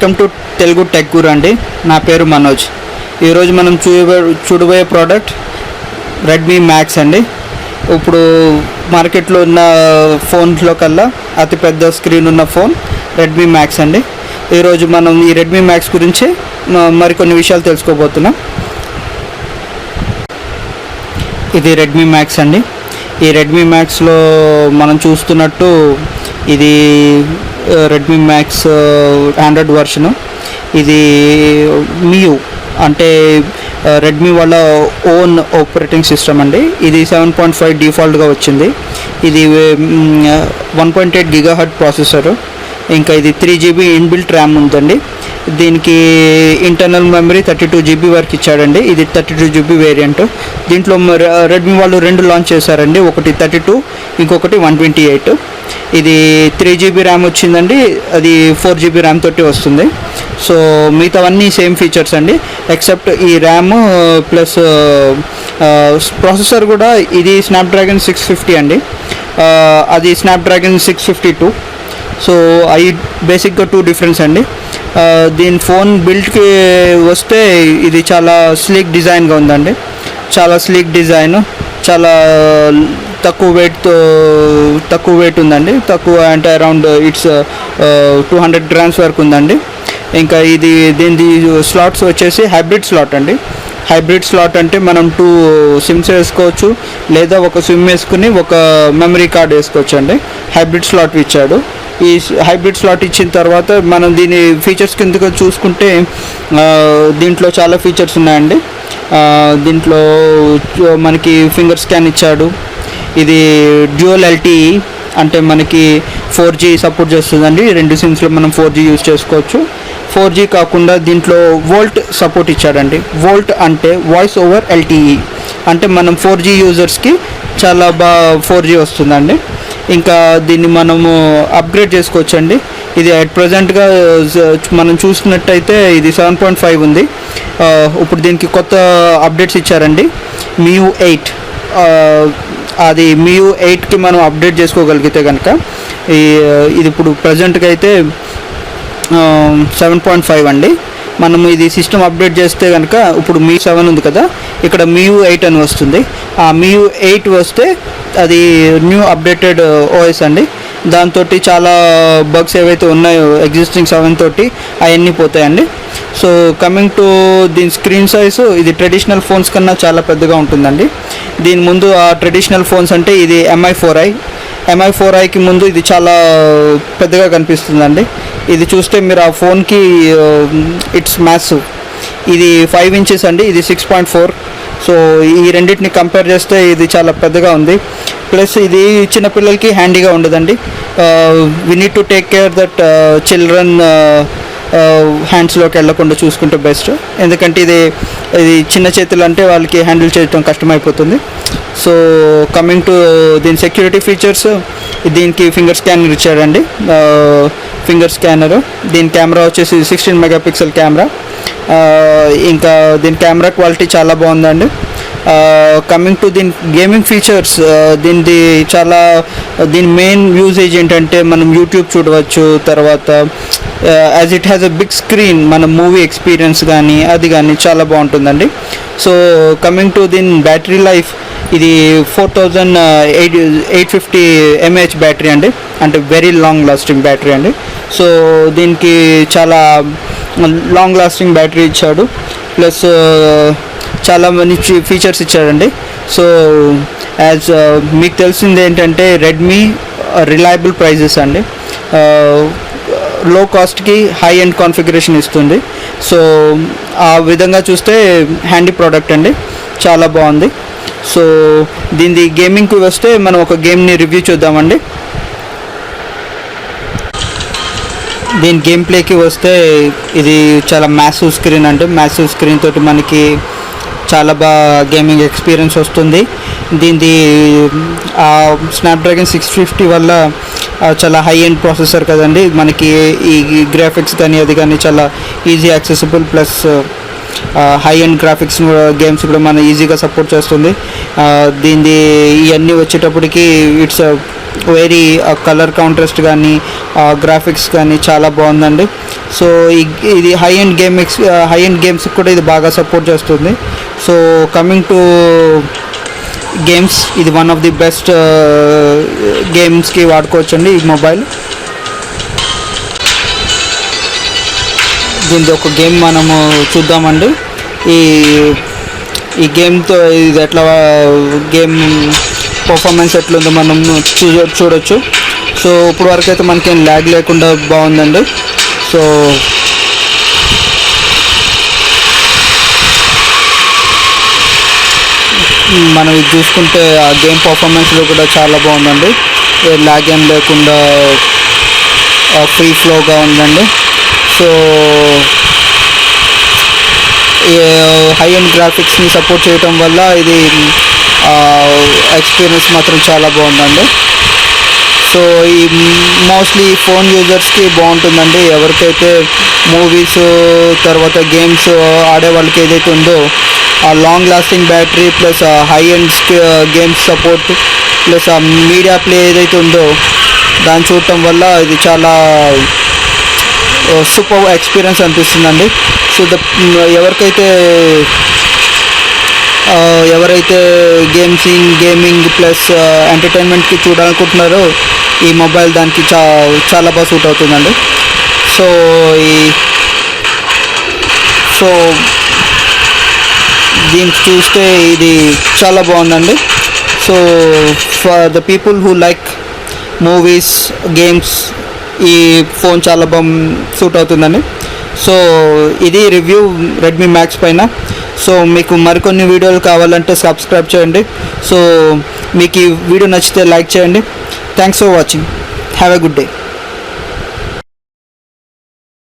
Welcome to Telugu tech గురు అండి. నా పేరు మనోజ్. ఈరోజు మనం చూడబోయే ప్రోడక్ట్ రెడ్మీ మ్యాక్స్ అండి. ఇప్పుడు మార్కెట్లో ఉన్న ఫోన్స్లో కల్లా అతిపెద్ద స్క్రీన్ ఉన్న ఫోన్ రెడ్మీ మ్యాక్స్ అండి. ఈరోజు మనం ఈ రెడ్మీ మ్యాక్స్ గురించి మరికొన్ని విషయాలు తెలుసుకోబోతున్నాం. ఇది రెడ్మీ మ్యాక్స్ అండి. ఈ రెడ్మీ మ్యాక్స్లో మనం చూస్తున్నట్టు ఇది రెడ్మీ మ్యాక్స్ ఆండ్రాయిడ్ వర్షను. ఇది మియూ అంటే రెడ్మీ వాళ్ళ ఓన్ ఆపరేటింగ్ సిస్టమ్ అండి. ఇది 7.5 డిఫాల్ట్గా వచ్చింది. ఇది 1.8 GHz ప్రాసెసరు. ఇంకా ఇది 3 GB ఇన్బిల్ట్ ర్యామ్ ఉందండి. దీనికి ఇంటర్నల్ మెమరీ 32 GB వరకు ఇచ్చాడండి. ఇది 32 GB వేరియంట్. దీంట్లో రెడ్మీ వాళ్ళు రెండు లాంచ్ చేశారండి. ఒకటి 32, ఇంకొకటి 128. ఇది 3 GB ర్యామ్ వచ్చిందండి. అది 4 GB ర్యామ్ తోటి వస్తుంది. సో మిగతావన్నీ సేమ్ ఫీచర్స్ అండి, ఎక్సెప్ట్ ఈ ర్యామ్ ప్లస్ ప్రాసెసర్ కూడా. ఇది స్నాప్డ్రాగన్ 650 అండి, అది స్నాప్డ్రాగన్ 652. సో అవి బేసిక్గా 2 డిఫరెన్స్ అండి. దీని ఫోన్ బిల్డ్కి వస్తే ఇది చాలా స్లీక్ డిజైన్గా ఉందండి. చాలా స్లీక్ డిజైన్, చాలా తక్కువ వెయిట్ ఉందండి. తక్కువ అంటే అరౌండ్ ఇట్స్ 200 grams వరకు ఉందండి. ఇంకా దీని స్లాట్స్ వచ్చేసి హైబ్రిడ్ స్లాట్ అండి. హైబ్రిడ్ స్లాట్ అంటే మనం 2 సిమ్స్ వేసుకోవచ్చు, లేదా ఒక సిమ్ వేసుకుని ఒక మెమరీ కార్డ్ వేసుకోవచ్చు అండి. హైబ్రిడ్ స్లాట్ ఇచ్చాడు. ఈ హైబ్రిడ్ స్లాట్ ఇచ్చిన తర్వాత మనం దీని ఫీచర్స్ కిందగా చూసుకుంటే దీంట్లో చాలా ఫీచర్స్ ఉన్నాయండి. దీంట్లో మనకి ఫింగర్ స్కాన్ ఇచ్చాడు. ఇది డ్యూయల్ LTE అంటే మనకి 4G సపోర్ట్ చేస్తుందండి. 2 సిమ్స్లో మనం 4G యూజ్ చేసుకోవచ్చు. 4G కాకుండా దీంట్లో వోల్ట్ సపోర్ట్ ఇచ్చాడండి. వోల్ట్ అంటే వాయిస్ ఓవర్ LTE అంటే మనం 4G యూజర్స్కి చాలా బాగా 4G వస్తుందండి. ఇంకా దీన్ని మనము అప్గ్రేడ్ చేసుకోవచ్చండి. ఇది అట్ ప్రజెంట్గా మనం చూసినట్టయితే ఇది 7.5 ఉంది. ఇప్పుడు దీనికి కొత్త అప్డేట్స్ ఇచ్చారండి. MIUI 8. అది MIUI 8కి మనం అప్డేట్ చేసుకోగలిగితే కనుక ఇది ఇప్పుడు ప్రజెంట్గా అయితే 7.5 అండి. మనము ఇది సిస్టమ్ అప్డేట్ చేస్తే కనుక ఇప్పుడు MIUI 7 ఉంది కదా, ఇక్కడ MIUI 8 అని వస్తుంది. ఆ MIUI 8 వస్తే అది న్యూ అప్డేటెడ్ OS అండి. దాంతో చాలా బగ్స్ ఏవైతే ఉన్నాయో ఎగ్జిస్టింగ్ 7 తోటి అవన్నీ పోతాయండి. సో కమింగ్ టు దీని స్క్రీన్ సైజు, ఇది ట్రెడిషనల్ ఫోన్స్ కన్నా చాలా పెద్దగా ఉంటుందండి. దీని ముందు ఆ ట్రెడిషనల్ ఫోన్స్ అంటే ఇది MI4iకి ముందు ఇది చాలా పెద్దగా కనిపిస్తుందండి. ఇది చూస్తే మీరు ఆ ఫోన్కి ఇట్స్ మ్యాసివ్. ఇది 5 ఇంచెస్ అండి, ఇది 6.4. సో ఈ రెండింటిని కంపేర్ చేస్తే ఇది చాలా పెద్దగా ఉంది. ప్లస్ ఇది చిన్నపిల్లలకి హ్యాండీగా ఉండదండి. We need to take care that children హ్యాండ్స్లోకి వెళ్ళకుండా చూసుకుంటే బెస్ట్. ఎందుకంటే ఇది చిన్న చేతులు అంటే వాళ్ళకి హ్యాండిల్ చేయడం కష్టమైపోతుంది. సో కమింగ్ టు దీని సెక్యూరిటీ ఫీచర్స్, దీనికి ఫింగర్ స్కానర్ ఇచ్చాడండి. Finger scanner. దీని కెమెరా వచ్చేసి 16 మెగాపిక్సెల్ కెమెరా. ఇంకా దీని కెమెరా క్వాలిటీ చాలా బాగుందండి. కమింగ్ టు దీని గేమింగ్ ఫీచర్స్, దీని మెయిన్ యూసేజ్ ఏంటంటే మనం యూట్యూబ్ చూడవచ్చు. తర్వాత as it has a big screen, మన మూవీ ఎక్స్పీరియన్స్ కానీ అది కానీ చాలా బాగుంటుందండి. సో కమింగ్ టు దీని బ్యాటరీ లైఫ్, ఇది 4850 mAh బ్యాటరీ అండి. అంటే వెరీ లాంగ్ లాస్టింగ్ బ్యాటరీ అండి. సో దీనికి చాలా లాంగ్ లాస్టింగ్ బ్యాటరీ ఇచ్చాడు. ప్లస్ చాలా మంచి ఫీచర్స్ ఇచ్చాడండి. సో యాజ్ మీకు తెలిసింది ఏంటంటే రెడ్మీ రిలయబుల్ ప్రైజెస్ అండి. లో కాస్ట్కి హై ఎండ్ కాన్ఫిగరేషన్ ఇస్తుంది. సో ఆ విధంగా చూస్తే హ్యాండీ ప్రోడక్ట్ అండి, చాలా బాగుంది. సో దీని గేమింగ్కి వస్తే మనం ఒక గేమ్ని రివ్యూ చూద్దామండి. దీని గేమ్ ప్లేకి వస్తే ఇది చాలా మ్యాసివ్ స్క్రీన్ అండి. మ్యాసివ్ స్క్రీన్ తోటి మనకి చాలా బాగా గేమింగ్ ఎక్స్పీరియన్స్ వస్తుంది. దీనిది స్నాప్డ్రాగన్ 650 వల్ల చాలా హై ఎండ్ ప్రాసెసర్ కదండి. మనకి ఈ గ్రాఫిక్స్ కానీ అది కానీ చాలా easy accessible. Plus high end graphics games కూడా మనం ఈజీగా సపోర్ట్ చేస్తుంది. దీనిది ఇవన్నీ వచ్చేటప్పటికి ఇట్స్ వెరీ కలర్ కాంట్రాస్ట్ కానీ గ్రాఫిక్స్ కానీ చాలా బాగుందండి. సో ఇది హై ఎండ్ గేమ్స్ కూడా ఇది బాగా సపోర్ట్ చేస్తుంది. సో కమింగ్ టు గేమ్స్, ఇది వన్ ఆఫ్ ది బెస్ట్ గేమ్స్కి వాడుకోవచ్చండి ఈ మొబైల్. దీనిది ఒక గేమ్ మనము చూద్దామండి. ఈ గేమ్తో ఇది ఎట్లా గేమ్ పర్ఫార్మెన్స్ ఎట్లుందో మనం చూడొచ్చు. సో ఇప్పుడు వరకు అయితే మనకేం ల్యాగ్ లేకుండా బాగుందండి. సో మనం ఇది చూసుకుంటే ఆ గేమ్ పర్ఫార్మెన్స్లో కూడా చాలా బాగుందండి. ల్యాగ్ ఏం లేకుండా ఫ్రీ ఫ్లోగా ఉందండి. సో హై ఎండ్ గ్రాఫిక్స్ని సపోర్ట్ చేయటం వల్ల ఇది ఎక్స్పీరియన్స్ మాత్రం చాలా బాగుందండి. సో ఈ మోస్ట్లీ ఫోన్ యూజర్స్కి బాగుంటుందండి. ఎవరికైతే మూవీస్ తర్వాత గేమ్స్ ఆడే వాళ్ళకి ఏదైతే ఉందో ఆ long lasting battery plus high end games support plus ఆ మీడియా ప్లే ఏదైతే ఉందో దాన్ని చూడటం వల్ల ఇది చాలా సూపర్ ఎక్స్పీరియన్స్ అనిపిస్తుందండి. సో ఎవరైతే గేమింగ్ ప్లస్ ఎంటర్టైన్మెంట్కి చూడాలనుకుంటున్నారో ఈ మొబైల్ దానికి చాలా బాగా సూట్ అవుతుందండి. సో దీన్ని చూస్తే ఇది చాలా బాగుందండి. So for the people who like movies games ఈ ఫోన్ చాలా బాగా సూట్ అవుతుందండి. సో ఇది రివ్యూ రెడ్మీ మ్యాక్స్ పైన. సో మీకు మరికొన్ని వీడియోలు కావాలంటే సబ్స్క్రైబ్ చేయండి. సో మీకు ఈ వీడియో నచ్చితే లైక్ చేయండి. Thanks for watching. Have a good day.